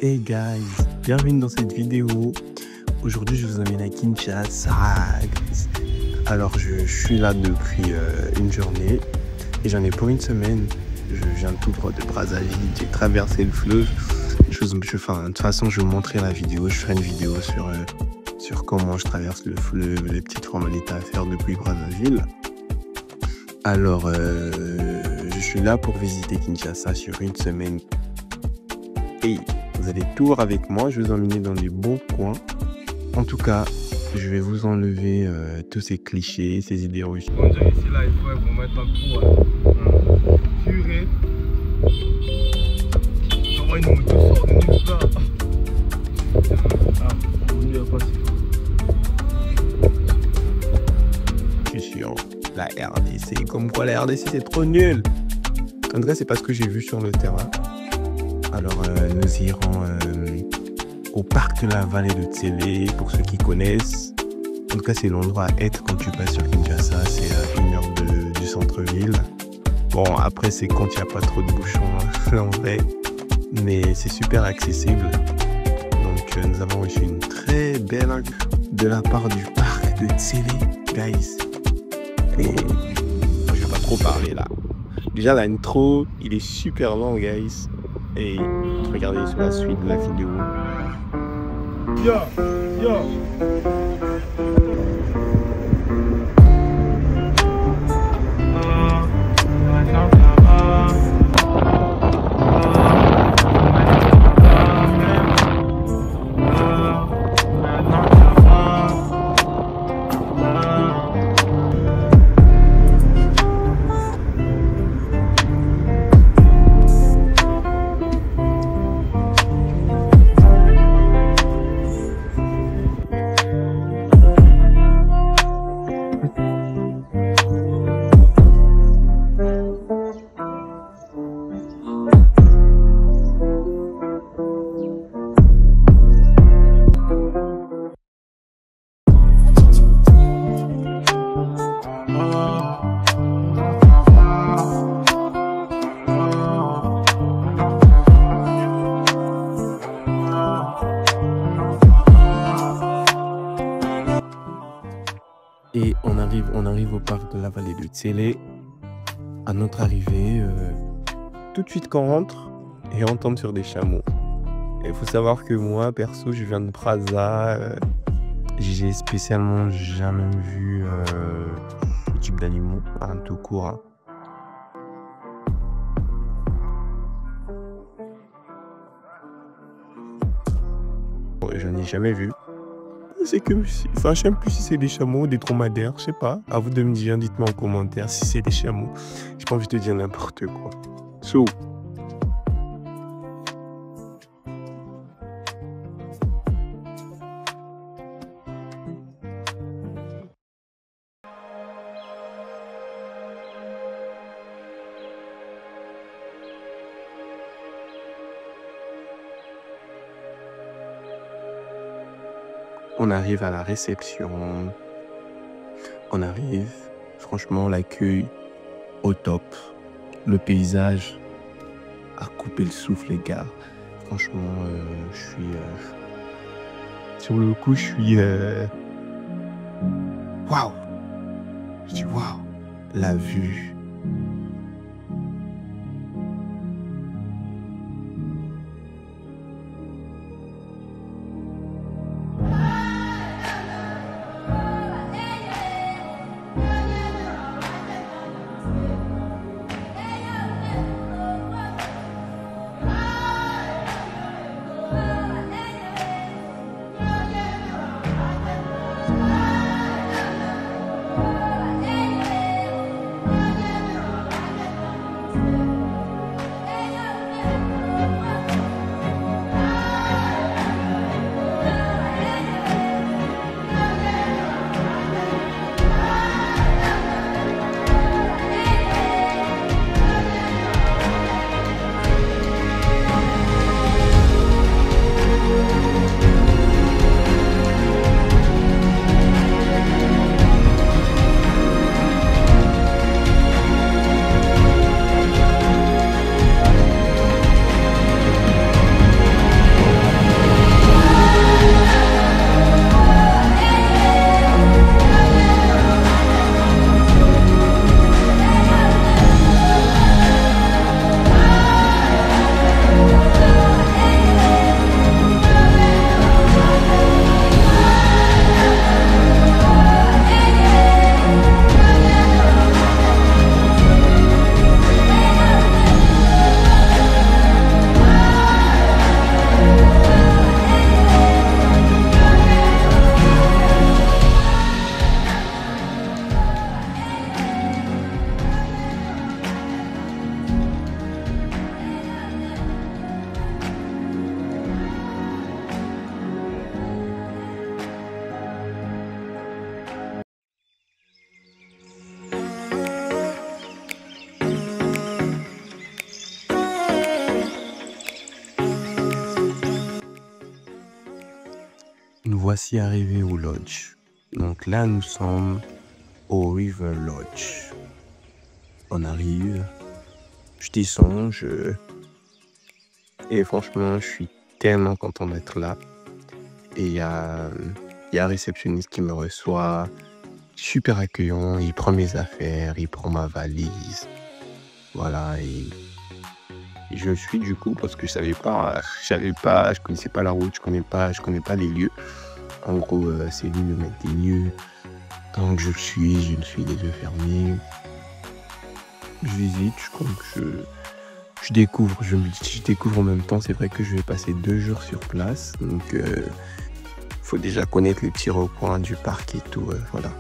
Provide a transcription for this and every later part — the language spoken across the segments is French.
Hey guys, bienvenue dans cette vidéo. Aujourd'hui je vous emmène à Kinshasa. Alors je suis là depuis une journée et j'en ai pour une semaine. Je viens tout droit de Brazzaville, j'ai traversé le fleuve. De toute façon je vais vous montrer la vidéo, je ferai une vidéo sur comment je traverse le fleuve, les petites formalités à faire depuis Brazzaville. Alors je suis là pour visiter Kinshasa sur une semaine. Et vous allez tout voir avec moi, je vais vous emmener dans les bons coins. En tout cas, je vais vous enlever tous ces clichés, ces idées reçues. On dirait ici là, il faut vous mettre un coup. Purée. Comment une moto sort de nulle part. Ah, on n'y a pas si fort. Je suis sur la RDC. Comme quoi la RDC c'est trop nul. En tout cas, c'est pas ce que j'ai vu sur le terrain. Alors nous irons au parc de la vallée de Tsélé, pour ceux qui connaissent. En tout cas, c'est l'endroit à être quand tu passes sur Kinshasa, c'est à 1 heure du centre-ville. Bon, après c'est quand il n'y a pas trop de bouchons en vrai, mais c'est super accessible. Donc nous avons reçu une très belle inclus de la part du parc de Tsélé, guys. Et je vais pas trop parler là. Déjà l'intro, il est super long, guys. Et regardez sur la suite de la vidéo. Yo, yo. Et on arrive au parc de la vallée de Tsélé. À notre arrivée, tout de suite qu'on rentre et on tombe sur des chameaux. Il faut savoir que moi, perso, je viens de Brazza. J'ai spécialement jamais vu ce type d'animaux, tout court. Hein. Je n'ai jamais vu. C'est que, enfin, je sais plus si c'est des chameaux ou des dromadaires, je sais pas. À vous de me dire, dites-moi en commentaire si c'est des chameaux. J'ai pas envie de te dire n'importe quoi. So. On arrive à la réception, on arrive, franchement l'accueil au top, le paysage a coupé le souffle les gars, franchement je suis, sur le coup je suis, waouh, je dis waouh, la vue. voici arrivés au lodge. Donc là, nous sommes au River Lodge. On arrive, je descends, et franchement, je suis tellement content d'être là. Et il y a un réceptionniste qui me reçoit, super accueillant, il prend mes affaires, il prend ma valise. Voilà, et je suis du coup, parce que je connaissais pas la route, je connais pas les lieux. En gros, c'est lui de mettre des lieux. Donc je suis les yeux fermés. Je visite, je découvre, je découvre en même temps. C'est vrai que je vais passer 2 jours sur place. Donc faut déjà connaître les petits recoins du parc et tout, voilà.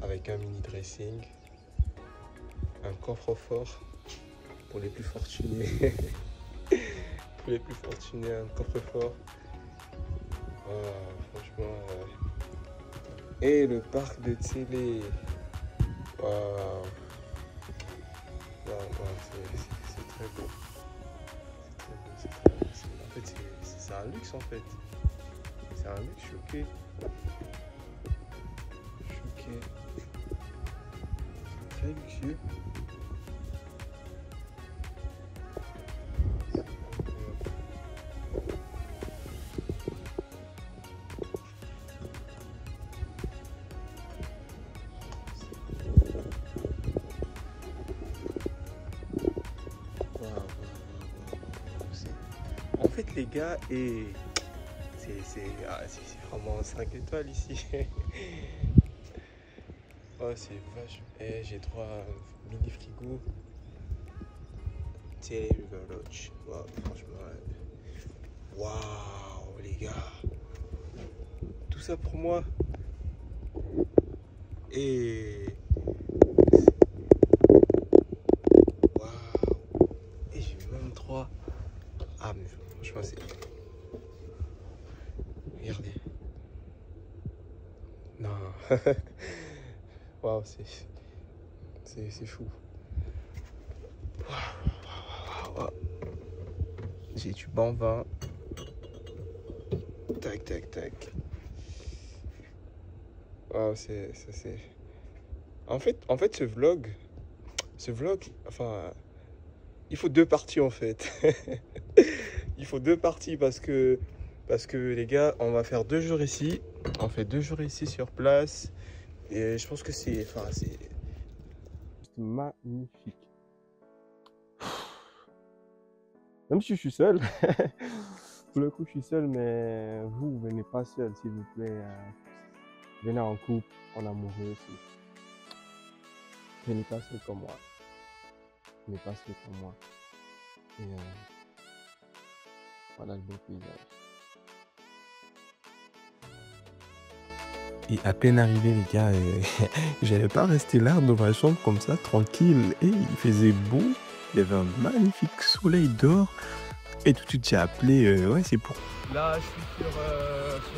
Avec un mini dressing, un coffre-fort pour les plus fortunés. Pour les plus fortunés, un coffre-fort. Franchement. Et le parc de télé. Waouh. C'est très beau. C'est très beau. En fait, c'est un luxe en fait. C'est un luxe, choqué. Très luxueux. fête les gars et c'est vraiment 5 étoiles ici. Oh c'est vache. Eh, j'ai droit à un mini frigo. Télé Riverwatch. Wow, franchement. Waouh les gars. Tout ça pour moi. Et waouh. Et j'ai même droit. Ah mais franchement c'est. Regardez. Non. Waouh, c'est fou. Waouh. J'ai du bon vin. Tac, tac, tac. Waouh, c'est. En fait, ce vlog, enfin, il faut 2 parties en fait. Il faut 2 parties parce que les gars, on va faire 2 jours ici. On fait 2 jours ici sur place. Et je pense que c'est magnifique. Même si je suis seul. Pour le coup, je suis seul, mais vous venez pas seul, s'il vous plaît. Venez en couple, en amoureux aussi. Venez pas seul comme moi. Venez pas seul comme moi. Et voilà le beau paysage. Et à peine arrivé les gars, j'allais pas rester là dans ma chambre comme ça, tranquille. Et il faisait beau, il y avait un magnifique soleil dehors. Et tout de suite j'ai appelé, ouais c'est pour... Là je suis sur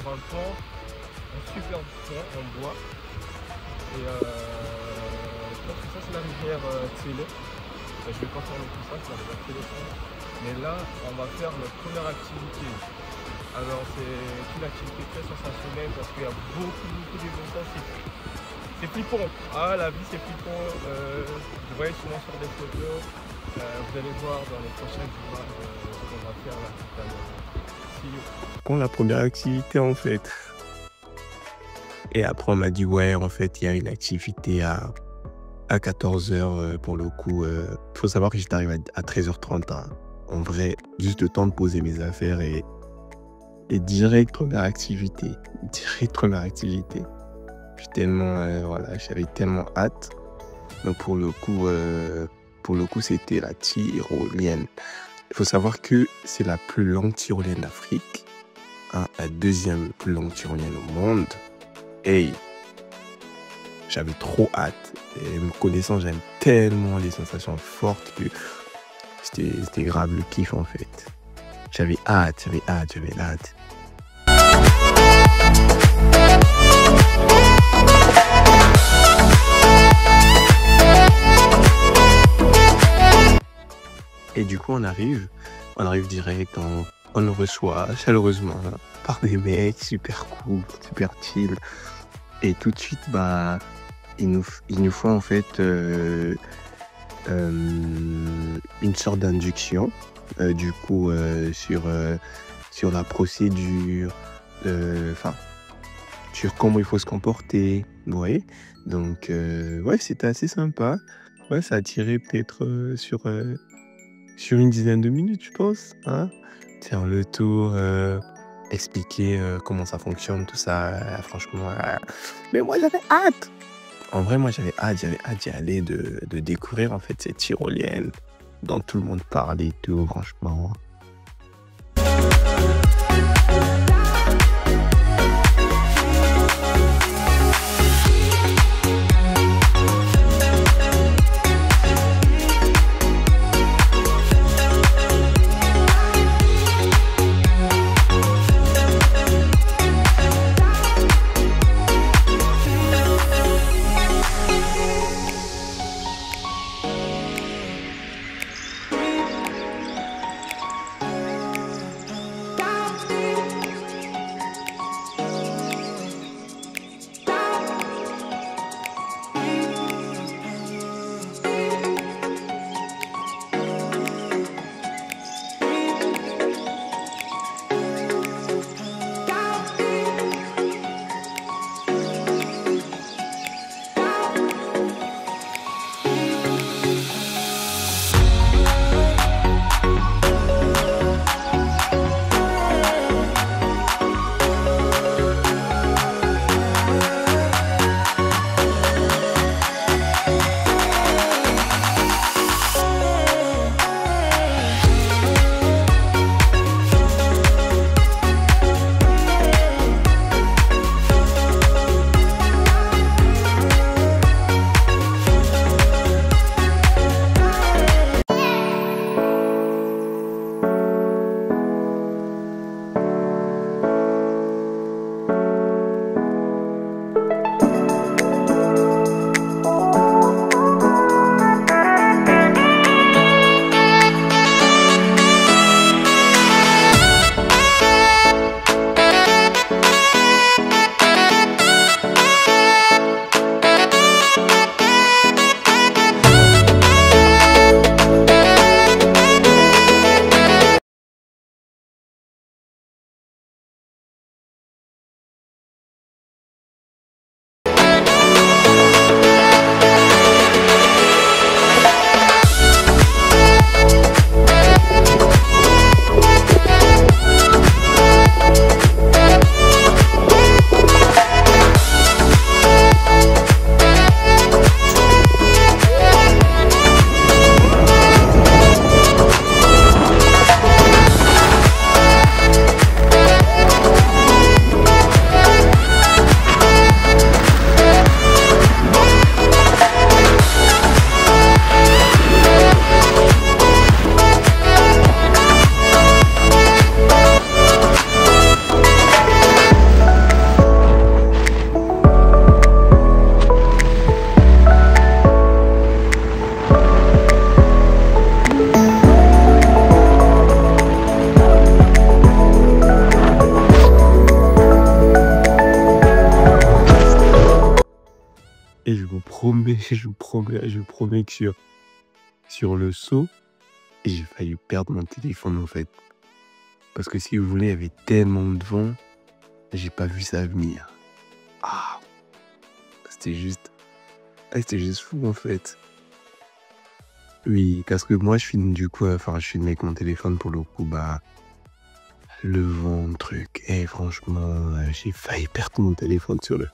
un pont, un super pont en bois. Et je pense que ça c'est la rivière Télé. Je vais contourner tout ça, c'est la rivière Télé. Mais là on va faire notre première activité. Alors c'est une activité très sensationnelle parce qu'il y a beaucoup d'émotions, c'est flippant. Ah la vie c'est flippant, vous voyez souvent sur des photos, vous allez voir dans les prochaines images ce qu'on va faire là tout à l'heure. Pour la première activité en fait. Et après on m'a dit ouais en fait il y a une activité à 14h pour le coup. Faut savoir que j'étais arrivé à 13h30 hein. En vrai, juste le temps de poser mes affaires et direct première activité. Puis tellement, voilà, j'avais tellement hâte. Donc pour le coup, c'était la tyrolienne. Il faut savoir que c'est la plus longue tyrolienne d'Afrique, hein, la 2e plus longue tyrolienne au monde. Et j'avais trop hâte. Et me connaissant, j'aime tellement les sensations fortes que c'était grave le kiff en fait. J'avais hâte. Et du coup, on arrive direct, on le reçoit chaleureusement là, par des mecs super cool, super chill. Et tout de suite, bah, il nous faut en fait une sorte d'induction. Du coup, sur la procédure, sur comment il faut se comporter, vous voyez. Donc, ouais, c'était assez sympa. Ouais, ça a tiré peut-être sur une dizaine de minutes, je pense. Hein, faire le tour, expliquer comment ça fonctionne, tout ça. Franchement, mais moi j'avais hâte. En vrai, moi j'avais hâte d'y aller, de découvrir en fait cette tyrolienne dont tout le monde parle et tout, franchement. promets que sur le saut, j'ai failli perdre mon téléphone en fait. Parce que si vous voulez, il y avait tellement de vent, j'ai pas vu ça venir. Ah, c'était juste fou en fait. Oui, parce que moi je filme du coup, je filme avec mon téléphone pour le coup, le vent, le truc. Et franchement, j'ai failli perdre mon téléphone sur le